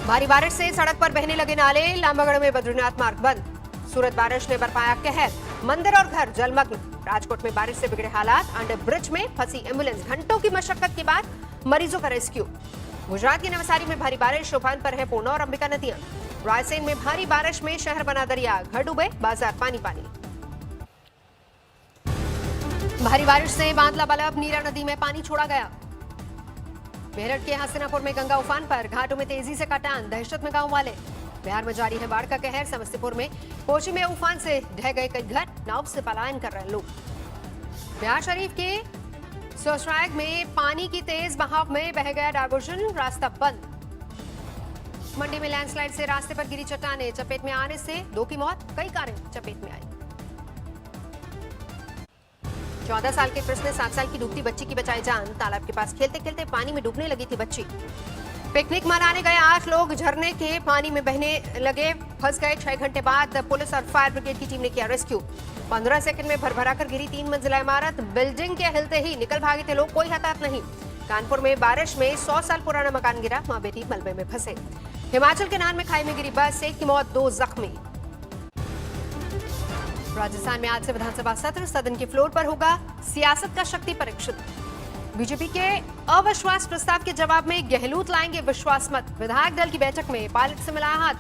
भारी बारिश से सड़क पर बहने लगे नाले, लामबगढ़ में बद्रीनाथ मार्ग बंद। सूरत बारिश ने बरपाया कहर, मंदिर और घर जलमग्न। राजकोट में बारिश से बिगड़े हालात, अंडर ब्रिज में फंसी एम्बुलेंस, घंटों की मशक्कत के बाद मरीजों का रेस्क्यू। गुजरात के नवसारी में भारी बारिश, उफान पर है पूर्णा और अंबिका नदियां। रायसेन में भारी बारिश में शहर बना दरिया, घर डूबे, बाजार पानी पानी। भारी बारिश से बांदला बलब नीरा नदी में पानी छोड़ा गया। मेरठ के हसनापुर में गंगा उफान पर, घाटों में तेजी से कटान, दहशत में गांव वाले। बिहार में जारी है बाढ़ का कहर, समस्तीपुर में कोची में उफान से ढह गए कई घर, नाव से पलायन कर रहे लोग। बिहार शरीफ के सोसराग में पानी की तेज बहाव में बह गया डायवर्जन, रास्ता बंद। मंडी में लैंडस्लाइड से रास्ते पर गिरी चट्टानें, चपेट में आने से 2 की मौत, कई कारें चपेट में आई। 14 साल के कृष्ण ने 7 साल की डूबती बच्ची की बचाई जान, तालाब के पास खेलते खेलते पानी में डूबने लगी थी बच्ची। पिकनिक मनाने गए 8 लोग झरने के पानी में बहने लगे, फंस गए। 6 घंटे बाद पुलिस और फायर ब्रिगेड की टीम ने किया रेस्क्यू। 15 सेकंड में भरभरा कर गिरी 3 मंजिला इमारत, बिल्डिंग के हिलते ही निकल भागे थे लोग, कोई हताहत नहीं। कानपुर में बारिश में 100 साल पुराना मकान गिरा, मां बेटी मलबे में फंसे। हिमाचल के नान में खाई में गिरी बस, 1 की मौत, 2 जख्मी। राजस्थान में आज से विधानसभा सत्र, सदन के फ्लोर पर होगा सियासत का शक्ति परीक्षण। बीजेपी के अविश्वास प्रस्ताव के जवाब में गहलोत लाएंगे विश्वास मत। विधायक दल की बैठक में पायलट से मिला हाथ।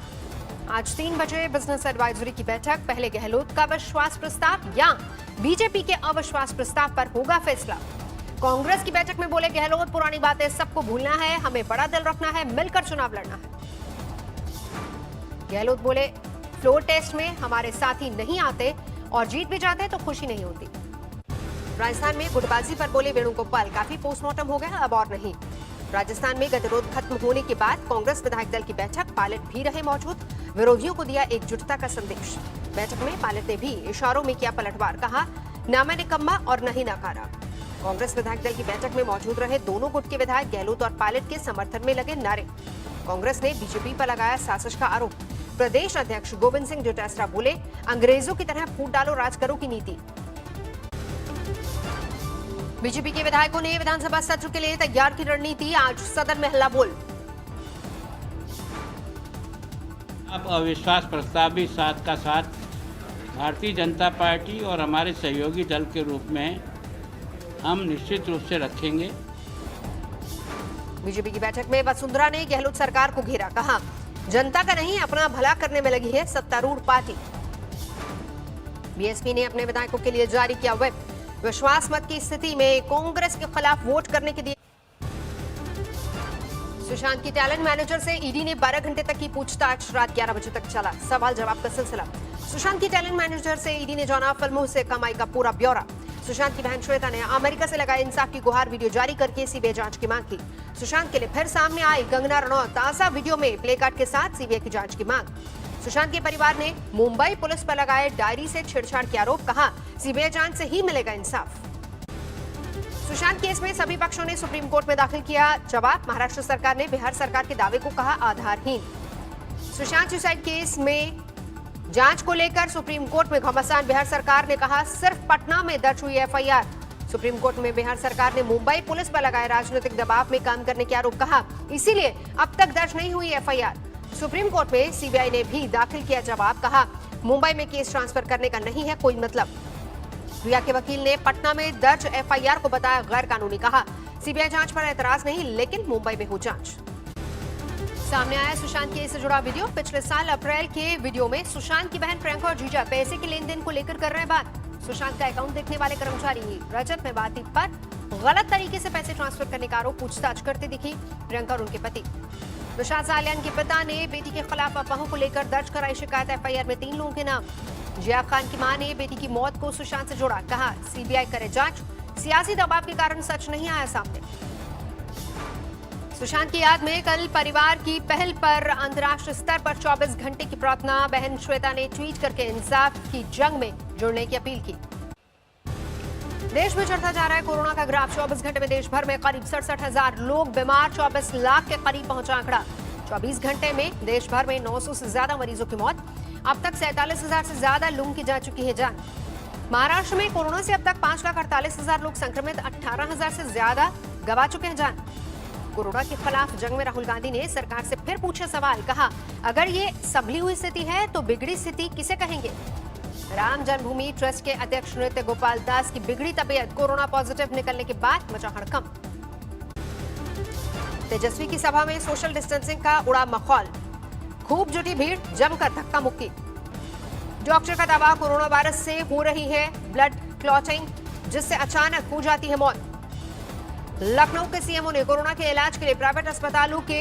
आज 3 बजे बिजनेस एडवाइजरी की बैठक, पहले गहलोत का विश्वास प्रस्ताव या बीजेपी के अविश्वास प्रस्ताव पर होगा फैसला। कांग्रेस की बैठक में बोले गहलोत, पुरानी बातें सबको भूलना है, हमें बड़ा दिल रखना है, मिलकर चुनाव लड़ना है। गहलोत बोले, फ्लोर टेस्ट में हमारे साथी नहीं आते और जीत भी जाते तो खुशी नहीं होती। राजस्थान में गुटबाजी पर बोले वेणुगोपाल, काफी पोस्टमार्टम हो गया, अब और नहीं। राजस्थान में गतिरोध खत्म होने के बाद कांग्रेस विधायक दल की बैठक, पायलट भी रहे मौजूद, विरोधियों को दिया एकजुटता का संदेश। बैठक में पायलट ने भी इशारों में किया पलटवार, कहा ना मैंने निकम्मा और नहीं नकारा। कांग्रेस विधायक दल की बैठक में मौजूद रहे दोनों गुट के विधायक गहलोत और पायलट के समर्थन में लगे नारे। कांग्रेस ने बीजेपी पर लगाया साजिश का आरोप। प्रदेश अध्यक्ष गोविंद सिंह डोटासरा बोले, अंग्रेजों की तरह फूट डालो राज करो की नीति। बीजेपी के विधायकों ने विधानसभा सत्र के लिए तैयार की रणनीति, आज सदन में हल्ला बोल। अब अविश्वास प्रस्ताव भी साथ का साथ भारतीय जनता पार्टी और हमारे सहयोगी दल के रूप में हम निश्चित रूप से रखेंगे। बीजेपी की बैठक में वसुंधरा ने गहलोत सरकार को घेरा, कहा जनता का नहीं अपना भला करने में लगी है सत्तारूढ़ पार्टी। बीएसपी ने अपने विधायकों के लिए जारी किया व्हिप, विश्वास मत की स्थिति में कांग्रेस के खिलाफ वोट करने के दिए। सुशांत की टैलेंट मैनेजर से ईडी ने 12 घंटे तक की पूछताछ, रात 11 बजे तक चला सवाल जवाब का सिलसिला। सुशांत की टैलेंट मैनेजर से ईडी ने जाना फिल्मों से कमाई का पूरा ब्यौरा। सुशांत की बहन श्वेता ने अमेरिका से लगाए इंसाफ की गुहार, वीडियो जारी करके सीबीआई जांच की मांग की। सुशांत के लिए फिर सामने आई कंगना रनौत, ताजा वीडियो में प्ले कार्ड के साथ सीबीआई की जांच की मांग। सुशांत के परिवार ने मुंबई पुलिस पर लगाए डायरी से छेड़छाड़ के आरोप, कहा सीबीआई जांच से ही मिलेगा इंसाफ। सुशांत केस में सभी पक्षों ने सुप्रीम कोर्ट में दाखिल किया जवाब। महाराष्ट्र सरकार ने बिहार सरकार के दावे को कहा आधारहीन। सुशांत सुसाइड केस में जांच को लेकर सुप्रीम कोर्ट में घमासान, बिहार सरकार ने कहा सिर्फ पटना में दर्ज हुई एफआईआर। सुप्रीम कोर्ट में बिहार सरकार ने मुंबई पुलिस पर लगाए राजनीतिक दबाव में काम करने के आरोप, कहा इसीलिए अब तक दर्ज नहीं हुई एफआईआर। सुप्रीम कोर्ट में सीबीआई ने भी दाखिल किया जवाब, कहा मुंबई में केस ट्रांसफर करने का नहीं है कोई मतलब। रिया के वकील ने पटना में दर्ज एफआईआर को बताया गैर कानूनी, कहा सीबीआई जांच पर एतराज नहीं, लेकिन मुंबई में हो जांच। सामने आया सुशांत केस से जुड़ा वीडियो। पिछले साल अप्रैल के वीडियो में सुशांत की बहन प्रियंका और जीजा पैसे के लेन देन को लेकर कर रहे बात। सुशांत का अकाउंट देखने वाले कर्मचारी रजत में बातचीत पर गलत तरीके से पैसे ट्रांसफर करने का आरोप पूछताछ करते दिखी प्रियंका और उनके पति। विशाल सालियान के पिता ने बेटी के खिलाफ अफवाहों को लेकर दर्ज कराई शिकायत, एफआईआर में 3 लोगों के नाम। जिया खान की मां ने बेटी की मौत को सुशांत से जोड़ा, कहा सीबीआई करे जांच, सियासी दबाव के कारण सच नहीं आया सामने। सुशांत की याद में कल परिवार की पहल पर अंतर्राष्ट्रीय स्तर पर 24 घंटे की प्रार्थना, बहन श्वेता ने ट्वीट करके इंसाफ की जंग में जुड़ने की अपील की। देश में चढ़ता जा रहा है कोरोना का ग्राफ, 24 घंटे में देश भर में करीब 67,000 लोग बीमार, 24 लाख के करीब पहुंचा आंकड़ा। 24 घंटे में देश भर में 900 से ज्यादा मरीजों की मौत, अब तक 47,000 से ज्यादा लोगों की जा चुकी है जान। महाराष्ट्र में कोरोना से अब तक 5,48,000 लोग संक्रमित, 18,000 से ज्यादा गवा चुके हैं जान। कोरोना के खिलाफ जंग में राहुल गांधी ने सरकार से फिर पूछा सवाल, कहा अगर ये संभली हुई स्थिति है तो बिगड़ी स्थिति किसे कहेंगे। राम जन्मभूमि ट्रस्ट के अध्यक्ष नृत्य गोपाल दास की बिगड़ी तबीयत कोरोना पॉजिटिव निकलने के बाद मचा हड़कंप। तेजस्वी की सभा में सोशल डिस्टेंसिंग का उड़ा माहौल, खूब जुटी भीड़, जमकर धक्का मुक्की। डॉक्टर का दावा कोरोना वायरस से हो रही है ब्लड क्लॉटिंग, जिससे अचानक हो जाती है मौत। लखनऊ के सीएमओ ने कोरोना के इलाज के लिए प्राइवेट अस्पतालों के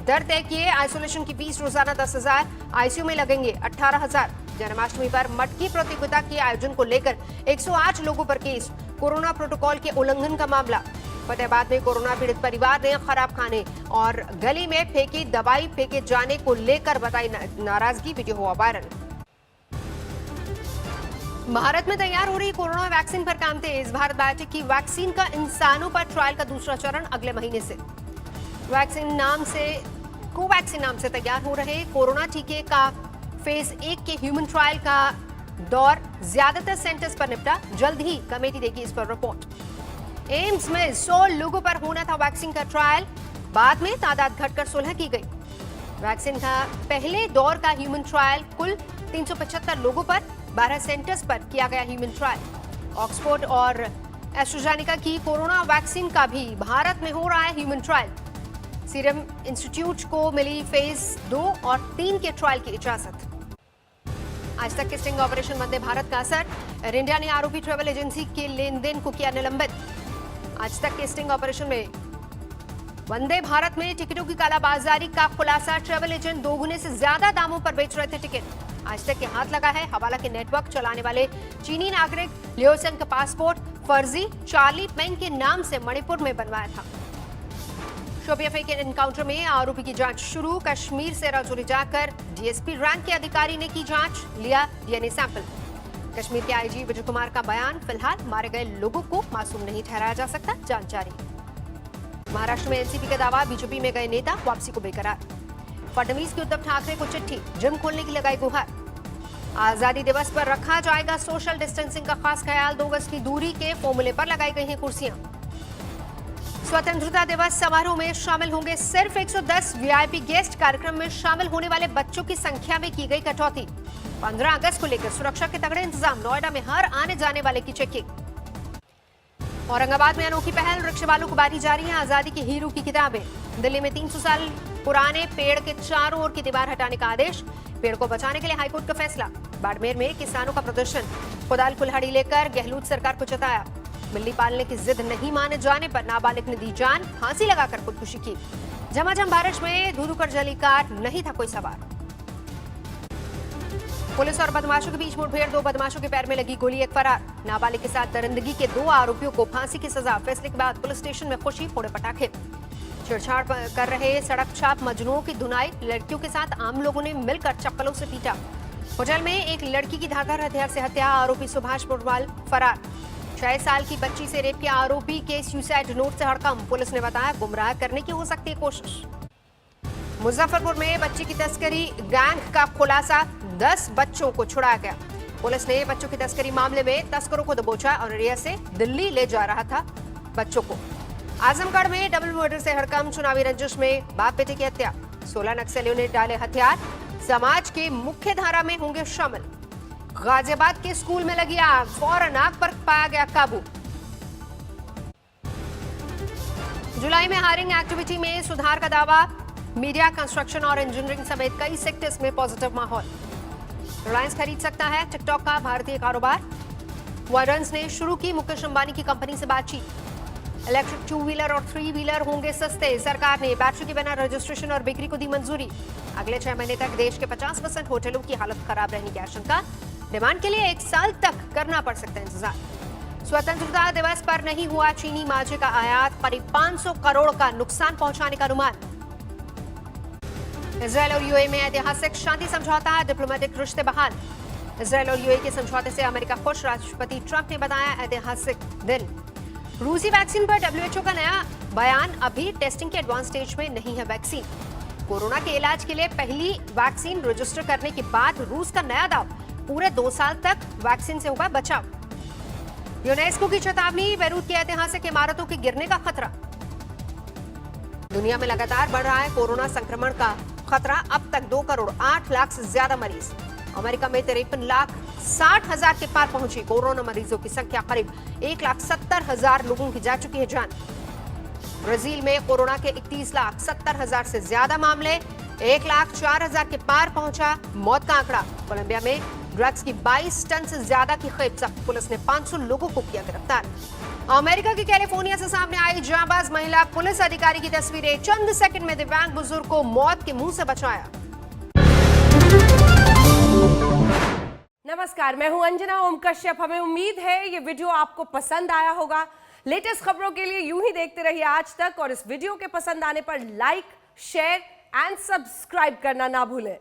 दर तय किए। आइसोलेशन की फीस रोजाना 10,000, आईसीयू में लगेंगे 18,000। जन्माष्टमी पर मटकी प्रतियोगिता के आयोजन को लेकर 108 लोगों पर केस, कोरोना प्रोटोकॉल के उल्लंघन का मामला। फतेहाबाद में कोरोना पीड़ित परिवार ने खराब खाने और गली में फेंकी दवाई फेंके जाने को लेकर बताई नाराजगी, वीडियो हुआ वायरल। भारत में तैयार हो रही कोरोना वैक्सीन पर काम तेज। भारत बायोटेक की वैक्सीन का इंसानों पर ट्रायल का दूसरा चरण अगले महीने से। कोवैक्सीन नाम से तैयार हो रहे कोरोना टीके का फेज 1 के ह्यूमन ट्रायल का दौर ज्यादातर सेंटर्स पर निपटा। जल्द ही कमेटी देगी इस पर रिपोर्ट। एम्स में 100 लोगों पर होना था वैक्सीन का ट्रायल, बाद में तादाद घटकर 16 की गई। वैक्सीन का पहले दौर का ह्यूमन ट्रायल कुल 375 लोगों पर 12 सेंटर्स पर किया गया ह्यूमन ट्रायल। ऑक्सफोर्ड और एस्ट्राजेनेका की कोरोना वैक्सीन का भी भारत में हो रहा है ह्यूमन ट्रायल। सीरम इंस्टीट्यूट को मिली फेज 2 और 3 के ट्रायल की इजाजत। आज तक के स्टिंग ऑपरेशन वंदे भारत का असर, एयर इंडिया ने आरोपी ट्रेवल एजेंसी के लेन देन को किया निलंबित। आज तक के स्टिंग ऑपरेशन में वंदे भारत में टिकटों की कालाबाजारी का खुलासा, ट्रेवल एजेंट दोगुने से ज्यादा दामों पर बेच रहे थे टिकट। आज तक के हाथ लगा है हवाला के नेटवर्क चलाने वाले चीनी नागरिक लियोसेन का पासपोर्ट फर्जी चार्ली पेंग के नाम से मणिपुर में बनवाया था। शोपिया के एनकाउंटर में आरोपी की जांच शुरू, कश्मीर से राजौरी जाकर डीएसपी रैंक के अधिकारी ने की जांच, लिया डीएनए सैंपल। कश्मीर के आईजी विजय कुमार का बयान, फिलहाल मारे गए लोगों को मासूम नहीं ठहराया जा सकता, जांच जारी। महाराष्ट्र में एनसीपी का दावा, बीजेपी में गए नेता वापसी को बेकरार। फडणवीस की उद्धव ठाकरे को चिट्ठी, जिम खोलने की लगाई गुहार। आजादी दिवस पर रखा जाएगा सोशल डिस्टेंसिंग का खास ख्याल, 2 गज की दूरी के फॉर्मूले पर लगाई गई हैं कुर्सियां। स्वतंत्रता दिवस समारोह में शामिल होंगे सिर्फ 110 वीआईपी गेस्ट। कार्यक्रम में शामिल होने वाले बच्चों की संख्या में की गई कटौती। 15 अगस्त को लेकर सुरक्षा के तगड़े इंतजाम, नोएडा में हर आने जाने वाले की चेकिंग। औरंगाबाद में अनोखी पहल, रिक्शा वालों को बांटी जा रही है आजादी के हीरो की किताबें। दिल्ली में 300 साल पुराने पेड़ के चारों ओर की दीवार हटाने का आदेश, पेड़ को बचाने के लिए हाईकोर्ट का फैसला। बाड़मेर में किसानों का प्रदर्शन, कुदाल कुल्हाड़ी लेकर गहलोत सरकार को जताया। बिल्ली पालने की जिद नहीं माने जाने पर नाबालिग ने दी जान, फांसी लगाकर खुदकुशी की। झमाझम बारिश में धू कर जली कार, नहीं था कोई सवार। पुलिस और बदमाशों के बीच मुठभेड़, 2 बदमाशों के पैर में लगी गोली, एक फरार। नाबालिग के साथ दरिंदगी के 2 आरोपियों को फांसी की सजा, फैसले के बाद पुलिस स्टेशन में खुशी, फोड़े पटाखे। छेड़छाड़ कर रहे सड़क छाप मजनुओं की धुनाई, लड़कियों के साथ आम लोगों ने मिलकर चप्पलों से पीटा। होटल में एक लड़की की धारदार हथियार से हत्या, आरोपी सुभाष पुरवाल फरार। 6 साल की बच्ची से रेप के आरोपी के सुसाइड नोट से हड़कंप, पुलिस ने बताया गुमराह करने की हो सकती है कोशिश। मुजफ्फरपुर में बच्ची की तस्करी गैंग का खुलासा, 10 बच्चों को छुड़ाया गया। पुलिस ने बच्चों की तस्करी मामले में तस्करों को दबोचा और एरिया से दिल्ली ले जा रहा था बच्चों को। आजमगढ़ में डबल मर्डर से हड़कंप, चुनावी रंजिश में बाप बेटे की हत्या। 16 नक्सलियों ने डाले हथियार, समाज के मुख्य धारा में होंगे शामिल। गाजियाबाद के स्कूल में लगी आग, फौरन आग पर पाया गया काबू। जुलाई में हायरिंग एक्टिविटी में सुधार का दावा, मीडिया, कंस्ट्रक्शन और इंजीनियरिंग समेत कई सेक्टर्स में पॉजिटिव माहौल। रिलायंस खरीद सकता है टिकटॉक का भारतीय कारोबार। वायरन्स ने शुरू की मुकेश अंबानी की कंपनी से बातचीत। इलेक्ट्रिक 2 व्हीलर और 3 व्हीलर होंगे सस्ते, सरकार ने बैटरी के बिना रजिस्ट्रेशन और बिक्री को दी मंजूरी। अगले 6 महीने तक देश के 50% होटलों की हालत खराब रहने की आशंका, डिमांड के लिए 1 साल तक करना पड़ सकता है इंतजार। स्वतंत्रता दिवस पर नहीं हुआ चीनी माजे का आयात, करीब 500 करोड़ का नुकसान पहुंचाने का अनुमान। इजरायल और यूएई में ऐतिहासिक शांति समझौता, डिप्लोमेटिक रिश्ते बहाल। इजरायल और यूएई के समझौते से अमेरिका खुश, राष्ट्रपति ट्रंप ने बताया ऐतिहासिक दिन। रूसी वैक्सीन पर डब्ल्यूएचओ का नया बयान, अभी टेस्टिंग के एडवांस स्टेज में नहीं है वैक्सीन। कोरोना के इलाज के लिए पहली वैक्सीन रजिस्टर करने के बाद रूस का नया दाव, पूरे 2 साल तक वैक्सीन से होगा बचाव। यूनेस्को की चेतावनी, बेरूत की ऐतिहासिक इमारतों के गिरने का खतरा। दुनिया में लगातार बढ़ रहा है कोरोना संक्रमण का खतरा। अब तक 2 करोड़ 8 लाख से ज्यादा मरीज। अमेरिका में 53,60,000 के पार पहुंची कोरोना मरीजों की संख्या। करीब 1,70,000 लोगों की जा चुकी है जान। ब्राजील में कोरोना के 31,70,000 से ज्यादा मामले। 1,04,000 के पार पहुंचा मौत का आंकड़ा। कोलंबिया में ड्रग्स की 22 टन से ज्यादा की खेप जब्त। पुलिस ने 500 लोगों को किया गिरफ्तार। अमेरिका के कैलिफोर्निया से सामने आई जांबाज महिला पुलिस अधिकारी की तस्वीरें। चंद सेकंड में दिव्यांग बुजुर्ग को मौत के मुंह से बचाया। नमस्कार, मैं हूं अंजना ओम कश्यप। हमें उम्मीद है ये वीडियो आपको पसंद आया होगा। लेटेस्ट खबरों के लिए यूं ही देखते रहिए आज तक, और इस वीडियो के पसंद आने पर लाइक, शेयर एंड सब्सक्राइब करना ना भूलें।